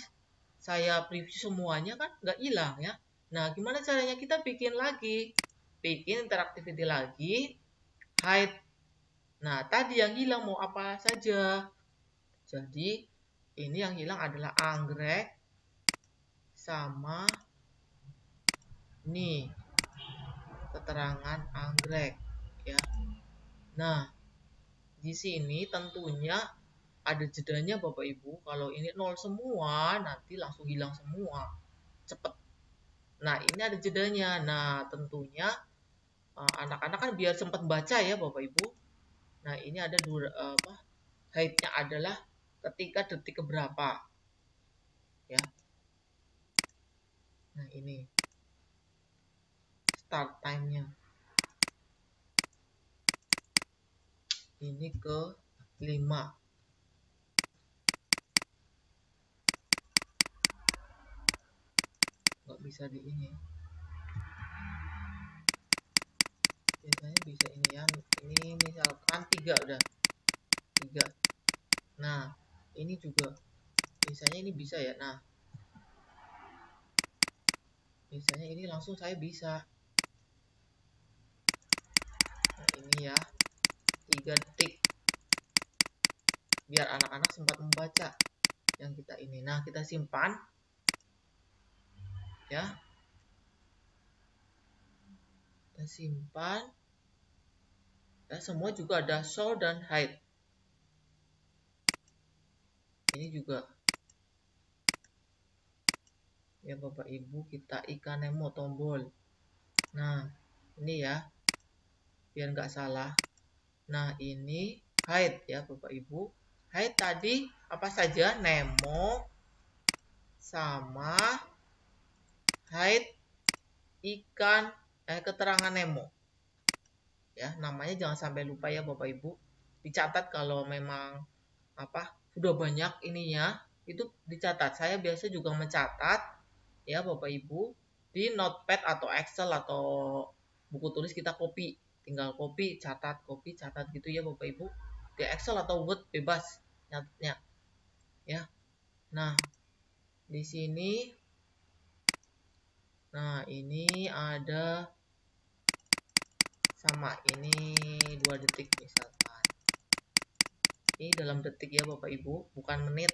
C: saya preview semuanya kan nggak hilang ya. Nah, gimana caranya? Kita bikin lagi, bikin interactivity lagi, hide. Nah, tadi yang hilang mau apa saja. Jadi ini yang hilang adalah anggrek sama nih keterangan anggrek ya. Nah, di sini tentunya ada jedanya Bapak Ibu. Kalau ini 0 semua, nanti langsung hilang semua. Cepet. Nah, ini ada jedanya. Nah, tentunya anak-anak kan biar sempat baca ya Bapak Ibu. Nah, ini ada hide-nya adalah ketika detik keberapa. Ya. Nah, ini start time-nya. Ini ke 5. bisa di ini. Biasanya bisa ini ya. Ini misalkan 3 udah. 3. Nah, ini juga biasanya ini bisa ya. Nah, biasanya ini langsung saya bisa. Nah, ini ya. 3 detik. Biar anak-anak sempat membaca yang kita ini. Nah, kita simpan. Ya. Kita simpan. Ya, semua juga ada show dan hide. Ini juga. Ya, Bapak Ibu, kita ikan Nemo tombol. Nah, ini ya. Biar nggak salah. Nah, ini hide ya, Bapak Ibu. Hide tadi apa saja? Nemo sama hide ikan keterangan Nemo. Ya, namanya jangan sampai lupa ya Bapak Ibu. Dicatat kalau memang sudah banyak ininya, itu dicatat. Saya biasa juga mencatat ya Bapak Ibu di notepad atau Excel atau buku tulis kita copy. Tinggal copy, catat gitu ya Bapak Ibu. Di Excel atau Word bebas nyatetnya. Ya. Nah, di sini ini ada sama ini 2 detik misalkan. Ini dalam detik ya Bapak Ibu, bukan menit.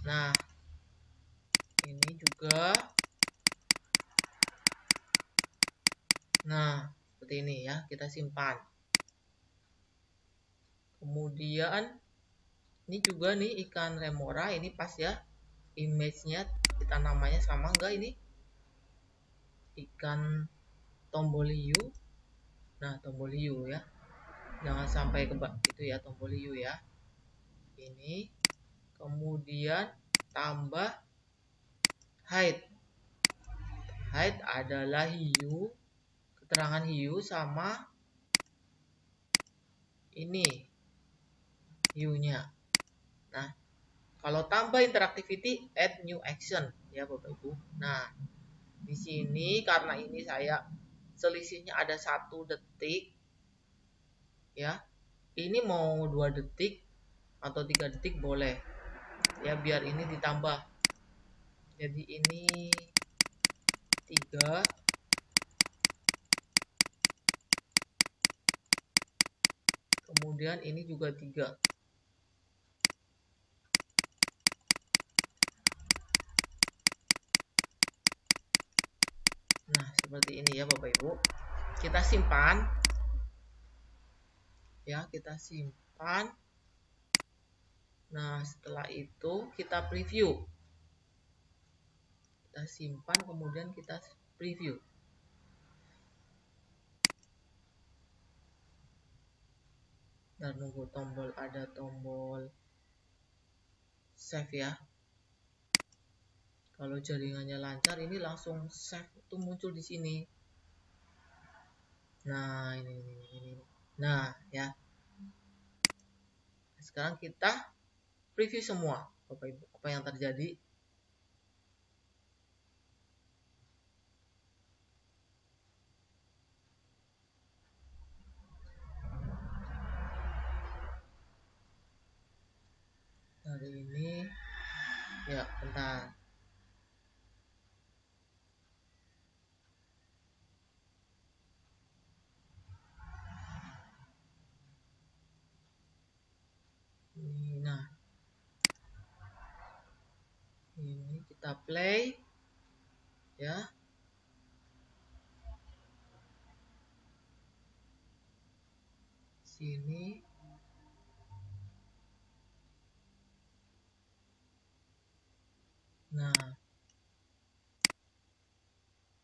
C: Nah, ini juga. Nah, seperti ini ya, kita simpan. Kemudian ini juga nih ikan remora, ini pas ya. Image-nya kita namanya sama enggak ini? Ikan tombol hiu. Nah, tombol hiu ya. Jangan sampai itu ya tombol hiu ya. Ini kemudian tambah hide. Hide adalah hiu, keterangan hiu sama ini hiunya. Nah, kalau tambah interactivity, add new action ya Bapak Ibu. Nah, di sini karena ini saya selisihnya ada 1 detik ya. Ini mau 2 detik atau 3 detik boleh. Ya biar ini ditambah. Jadi ini 3. Kemudian ini juga 3. Nah, seperti ini ya Bapak Ibu. Kita simpan. Ya, kita simpan. Nah, setelah itu kita preview. Kita simpan, kemudian kita preview. Dan nunggu ada tombol save ya. Kalau jaringannya lancar, ini langsung save itu muncul di sini. Nah, ini. Nah, ya. Sekarang kita preview semua, Bapak Ibu, apa yang terjadi. Hari ini, ya, bentar. Nah, ini kita play, ya. Sini. Nah,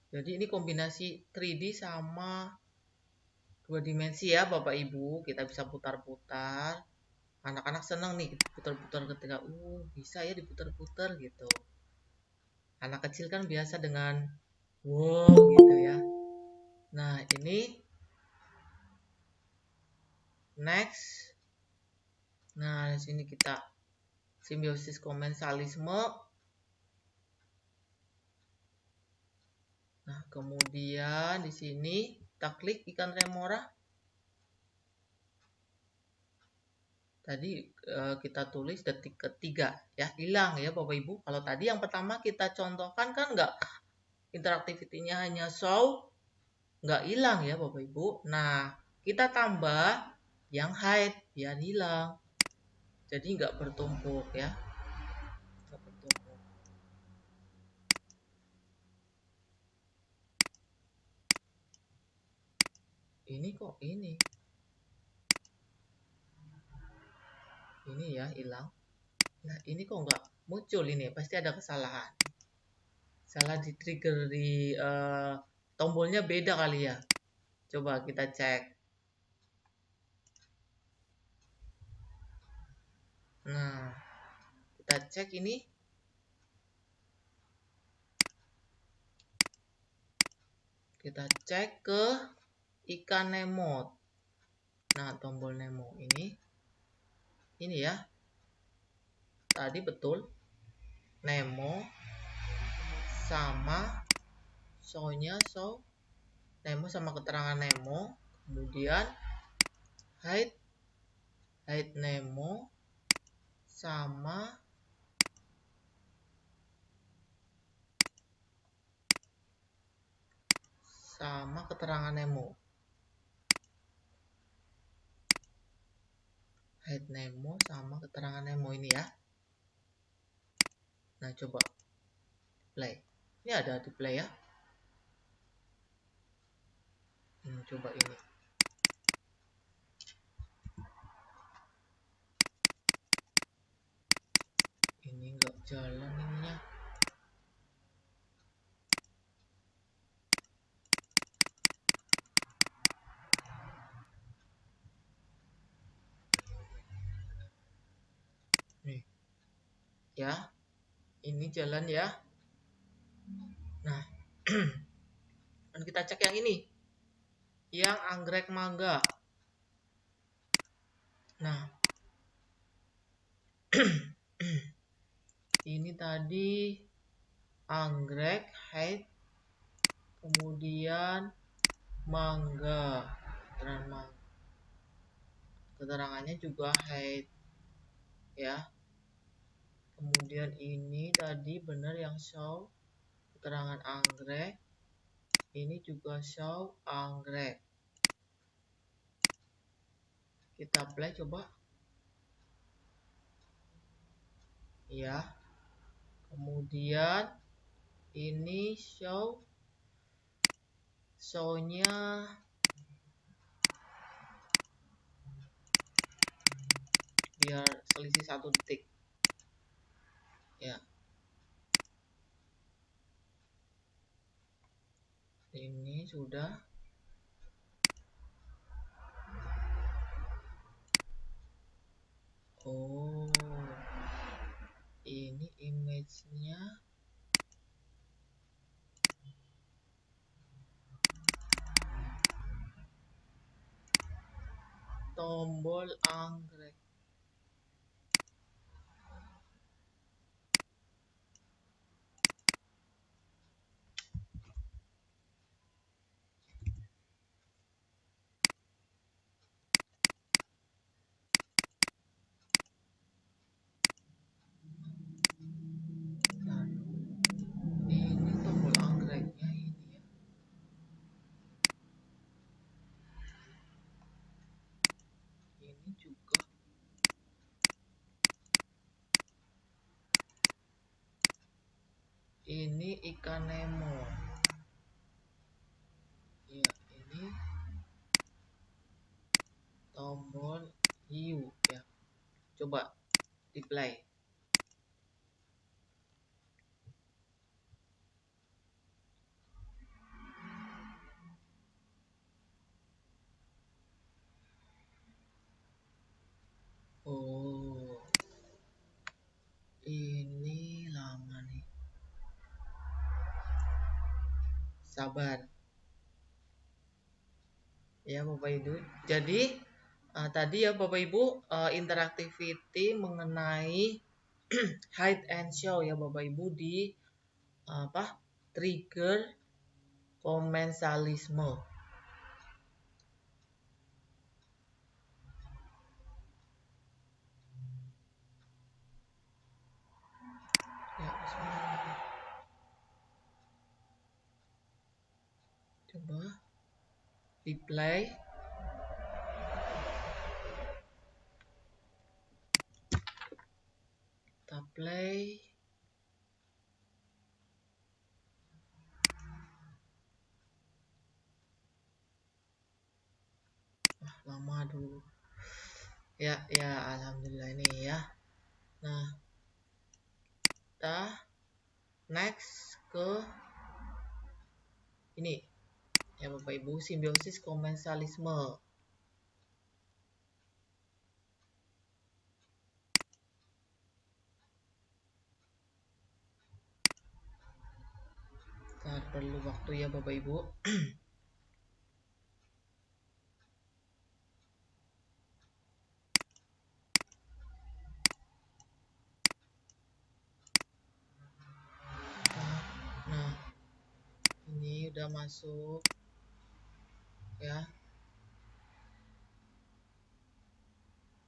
C: jadi ini kombinasi 3D sama 2 dimensi ya Bapak Ibu. Kita bisa putar-putar. Anak-anak senang nih putar-putar ketika bisa ya diputar-putar gitu. Anak kecil kan biasa dengan wow gitu ya. Nah, ini next. Nah, di sini kita simbiosis komensalisme. Nah, kemudian di sini kita klik ikan remora. Tadi kita tulis detik ketiga ya, hilang ya Bapak Ibu. Kalau tadi yang pertama kita contohkan kan nggak, interaktivitinya hanya show, nggak hilang ya Bapak Ibu. Nah, kita tambah yang hide biar hilang. Jadi nggak bertumpuk ya. Nggak bertumpuk. Ini kok ini ya hilang. Nah, ini kok nggak muncul ini, pasti ada kesalahan. Salah di trigger di tombolnya beda kali ya. Coba kita cek. Nah, kita cek ini. Kita cek ke ikan Nemo. Nah, tombol Nemo ini ya. Tadi betul. Nemo sama show-nya show Nemo sama keterangan Nemo. Kemudian hide Nemo sama keterangan Nemo. Hide Nemo sama keterangan Nemo ini ya. Nah, coba play. Ini ada di play ya. Coba ini. Ini nggak jalan ininya. Nih. Ya. Ini jalan ya. Nah. Dan kita cek yang ini. Yang anggrek mangga. Nah. Ini tadi anggrek hide, kemudian mangga, keterangannya juga hide ya. Kemudian ini tadi benar yang show keterangan anggrek, ini juga show anggrek. Kita play coba ya. Kemudian ini show-nya biar selisih 1 detik ya. Ini sudah. Oh, ini image-nya tombol anggrek. Nah, ini tombol anggreknya ini ya. Ini juga. Ini ikan Nemo. Ya, ini tombol hiu ya. Coba di play. Oh, ini lama nih. Sabar. Ya Bapak Ibu. Jadi tadi ya Bapak Ibu interactivity mengenai hide and show ya Bapak Ibu di trigger komensalisme. Ya, bismillah. Coba di play. Kita play. Lama dulu. Ya, alhamdulillah ini ya. Nah, kita next ke ini ya Bapak Ibu, simbiosis komensalisme. Sangat perlu waktu ya Bapak Ibu. Nah, ini udah masuk ya.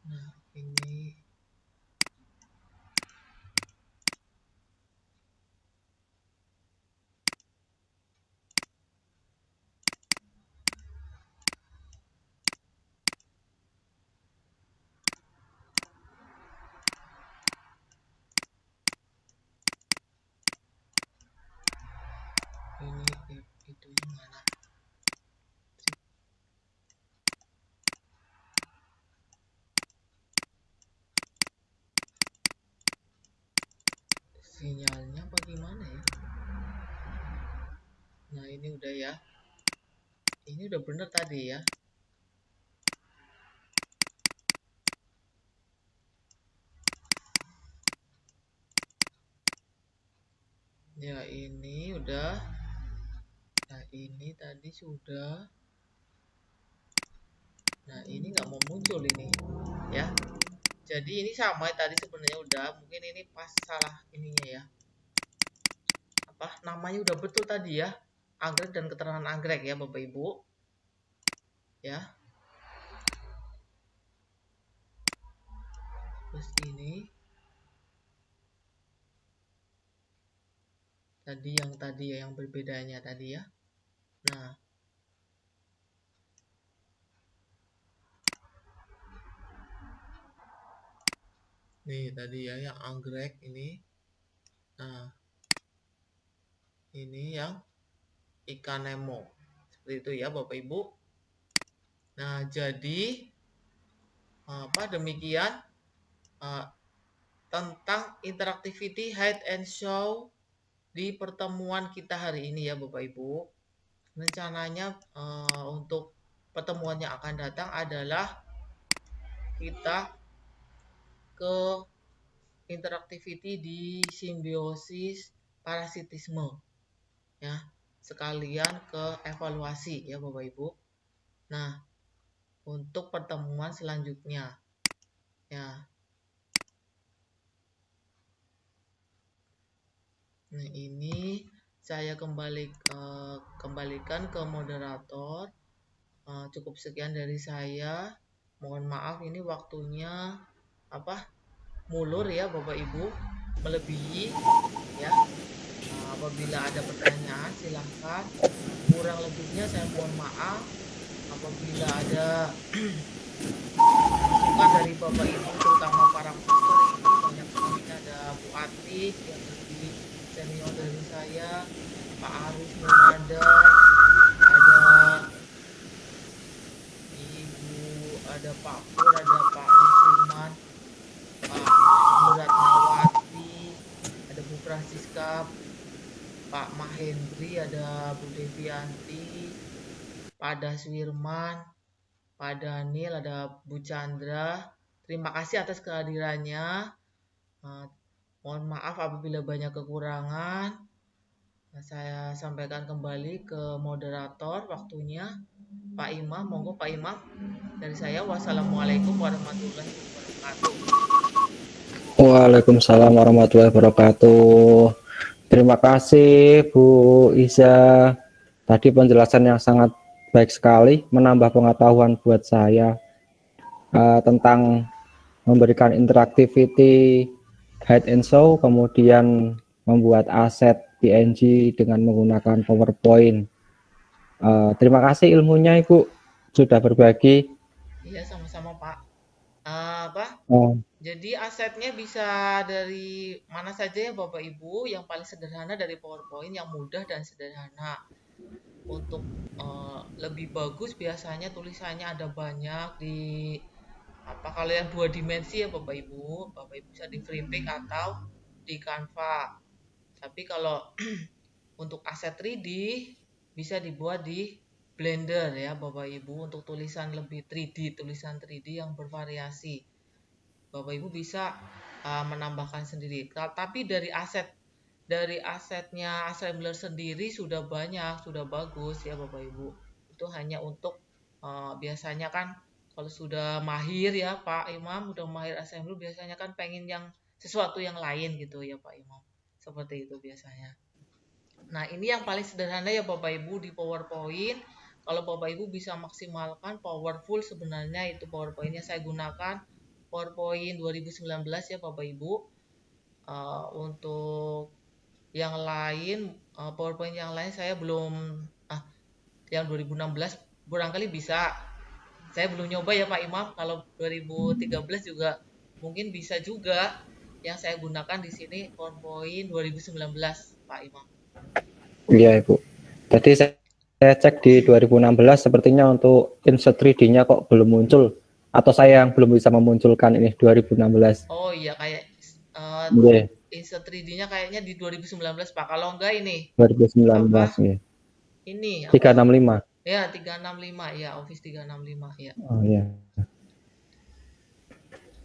C: Nah, ini itu mana? Sinyalnya bagaimana ya? Nah, ini udah ya. Ini udah bener tadi ya. Ya, ini udah. Nah, ini tadi sudah. Nah, ini nggak mau muncul ini ya. Jadi ini sama tadi sebenarnya udah. Mungkin ini pas salah ininya ya. Apa namanya udah betul tadi ya. Anggrek dan keterangan anggrek ya Bapak Ibu. Ya. Terus ini tadi yang berbedanya tadi ya. Nah, nih tadi ya yang anggrek ini. Nah, ini yang ikan Nemo. Seperti itu ya Bapak Ibu. Nah, jadi demikian tentang interactivity hide and show di pertemuan kita hari ini ya Bapak Ibu. Rencananya untuk pertemuan yang akan datang adalah kita ke interactivity di simbiosis parasitisme ya, sekalian ke evaluasi ya Bapak Ibu. Nah, untuk pertemuan selanjutnya ya. Nah, ini saya kembalikan ke moderator. Cukup sekian dari saya. Mohon maaf ini waktunya mulur ya Bapak Ibu, melebihi ya. Apabila ada pertanyaan silahkan. Kurang lebihnya saya mohon maaf. Apabila ada masukan dari Bapak Ibu, terutama para master ini banyak sekali, ada Bu Atik yang lebih senior dari saya, Pak Aris Nurmada, ada Ibu, ada Pak Pur, ada Pak Musliman, Pak Muratnawati, ada Bu Francisca, Pak Mahendri, ada Bu Devianti, Pak Daswirman, Pak Daniel, ada Bu Chandra. Terima kasih atas kehadirannya. Mohon maaf apabila banyak kekurangan. Saya sampaikan kembali ke moderator waktunya. Pak Imam, monggo Pak Imam. Dari saya, wassalamualaikum warahmatullahi wabarakatuh.
A: Waalaikumsalam warahmatullahi wabarakatuh. Terima kasih Bu Iza. Tadi penjelasan yang sangat baik sekali, menambah pengetahuan buat saya tentang memberikan interactivity, hide and show, kemudian membuat aset PNG dengan menggunakan PowerPoint. Terima kasih ilmunya Ibu sudah berbagi.
C: Iya, sama-sama Pak.
A: Oh,
C: Jadi asetnya bisa dari mana saja ya Bapak Ibu. Yang paling sederhana dari PowerPoint, yang mudah dan sederhana. Untuk lebih bagus biasanya tulisannya ada banyak di kalau yang 2 dimensi ya Bapak Ibu bisa di FreePik atau di Canva. Tapi kalau untuk aset 3D bisa dibuat di Blender ya Bapak Ibu, untuk tulisan lebih 3D, tulisan 3D yang bervariasi. Bapak Ibu bisa menambahkan sendiri. Tapi dari asetnya assembler sendiri sudah banyak, sudah bagus ya Bapak Ibu. Itu hanya untuk biasanya kan kalau sudah mahir ya Pak Imam, udah mahir assembler biasanya kan pengen yang sesuatu yang lain gitu ya Pak Imam. Seperti itu biasanya. Nah, ini yang paling sederhana ya Bapak Ibu di PowerPoint. Kalau Bapak Ibu bisa maksimalkan powerful, sebenarnya itu PowerPoint-nya saya gunakan PowerPoint 2019 ya Bapak Ibu. Untuk yang lain, PowerPoint yang lain saya belum, yang 2016 barangkali bisa. Saya belum nyoba ya Pak Imam. Kalau 2013 juga mungkin bisa juga. Yang saya gunakan di sini PowerPoint 2019 Pak Imam.
A: iya Ibu. Tadi saya cek di 2016 sepertinya untuk insert 3D-nya kok belum muncul, atau saya yang belum bisa memunculkan ini 2016.
C: Oh iya, kayak
A: Iya,
C: insert 3D-nya kayaknya di 2019 Pak. Kalau enggak ini
A: 2019 ya.
C: ini
A: 365.
C: ya 365 ya, Office 365 ya.
A: Oh iya.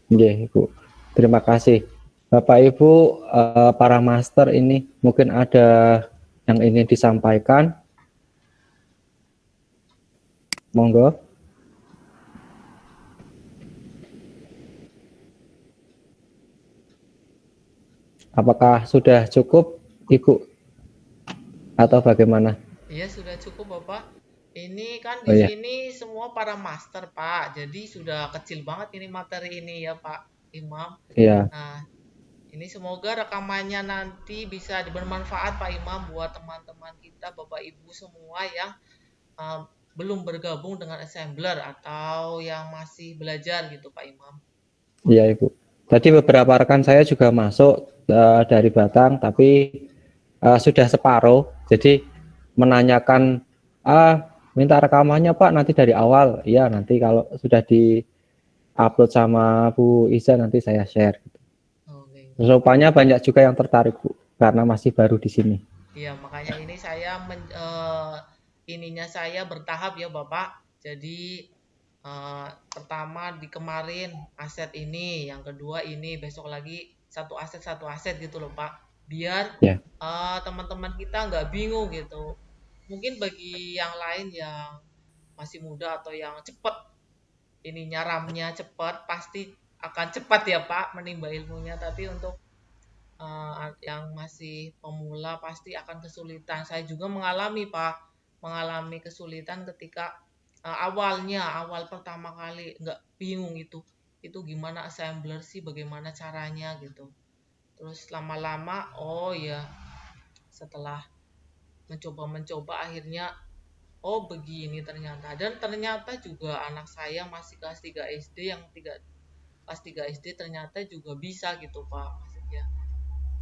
A: Iya Ibu. Terima kasih. Bapak Ibu para master ini mungkin ada yang ingin disampaikan. Monggo. Apakah sudah cukup Ibu atau bagaimana?
C: Iya, sudah cukup Bapak. Ini kan
A: Oh
C: di
A: iya.
C: sini semua para master Pak. Jadi sudah kecil banget ini materi ini ya Pak Imam.
A: Iya.
C: Nah, ini semoga rekamannya nanti bisa bermanfaat Pak Imam buat teman-teman kita, Bapak Ibu semua yang belum bergabung dengan assembler atau yang masih belajar gitu Pak Imam.
A: Iya Ibu. Tadi beberapa rekan saya juga masuk dari Batang, tapi sudah separuh. Jadi menanyakan, minta rekamannya Pak nanti dari awal. Iya, nanti kalau sudah di-upload sama Bu Iza nanti saya share.
C: Oke.
A: Rupanya banyak juga yang tertarik Bu, karena masih baru di sini.
C: Iya, makanya ini saya ininya saya bertahap ya Bapak. Jadi pertama di kemarin aset ini, yang kedua ini, besok lagi satu aset gitu loh Pak. Biar
A: Ya.
C: teman-teman kita nggak bingung gitu. Mungkin bagi yang lain yang masih muda atau yang cepat ininya RAM-nya cepat, pasti akan cepat ya Pak menimba ilmunya. Tapi untuk yang masih pemula pasti akan kesulitan. Saya juga mengalami Pak, mengalami kesulitan ketika awal pertama kali nggak bingung itu gimana assembler sih, bagaimana caranya gitu. Terus lama-lama oh ya, setelah mencoba akhirnya oh begini ternyata. Dan ternyata juga anak saya masih kelas 3 SD, kelas 3 SD ternyata juga bisa gitu Pak maksudnya.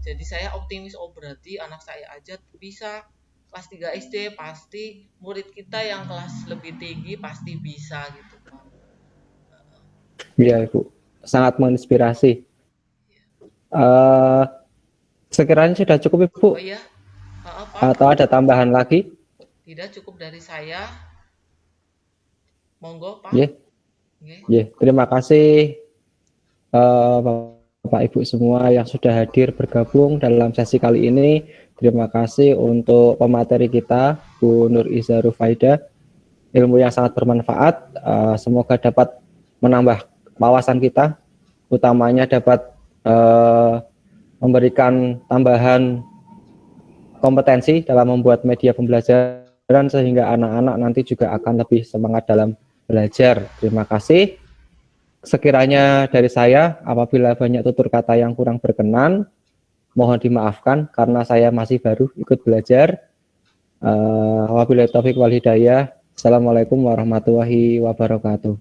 C: Jadi saya optimis, oh berarti anak saya aja bisa. Kelas 3 SD pasti murid kita yang kelas lebih tinggi pasti bisa gitu Pak.
A: Iya Ibu, sangat menginspirasi. Sekiranya sudah cukup Ibu,
C: Oh iya, Pak.
A: atau ada tambahan lagi?
C: Tidak, cukup dari saya. Monggo Pak.
A: Ya.
C: Nggih.
A: Ya, terima kasih Bapak Ibu semua yang sudah hadir bergabung dalam sesi kali ini. Terima kasih untuk pemateri kita, Bu Nur Iza Rufaida. Ilmu yang sangat bermanfaat. Semoga dapat menambah wawasan kita, utamanya dapat memberikan tambahan kompetensi dalam membuat media pembelajaran dan sehingga anak-anak nanti juga akan lebih semangat dalam belajar. Terima kasih. Sekiranya dari saya, apabila banyak tutur kata yang kurang berkenan, mohon dimaafkan karena saya masih baru ikut belajar. Wabillahi taufiq wal hidayah. Assalamualaikum warahmatullahi wabarakatuh.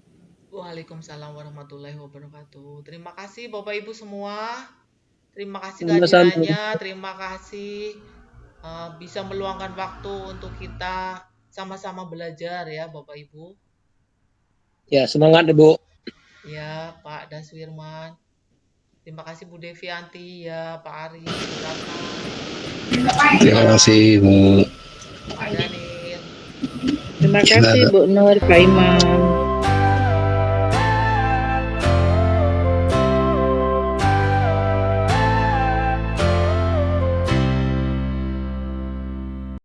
C: Waalaikumsalam warahmatullahi wabarakatuh. Terima kasih Bapak Ibu semua. Terima kasih
E: Sama-sama.
C: kehadirannya. Terima kasih bisa meluangkan waktu untuk kita sama-sama belajar ya Bapak Ibu.
E: Ya, semangat Bu.
C: Ya Pak Daswirman. Terima kasih Bu Devianti, ya Pak Ari, Bu Ratna.
F: Terima kasih Bu.
C: Pak Daniel.
G: Terima kasih Bu Nur, Pak Imam.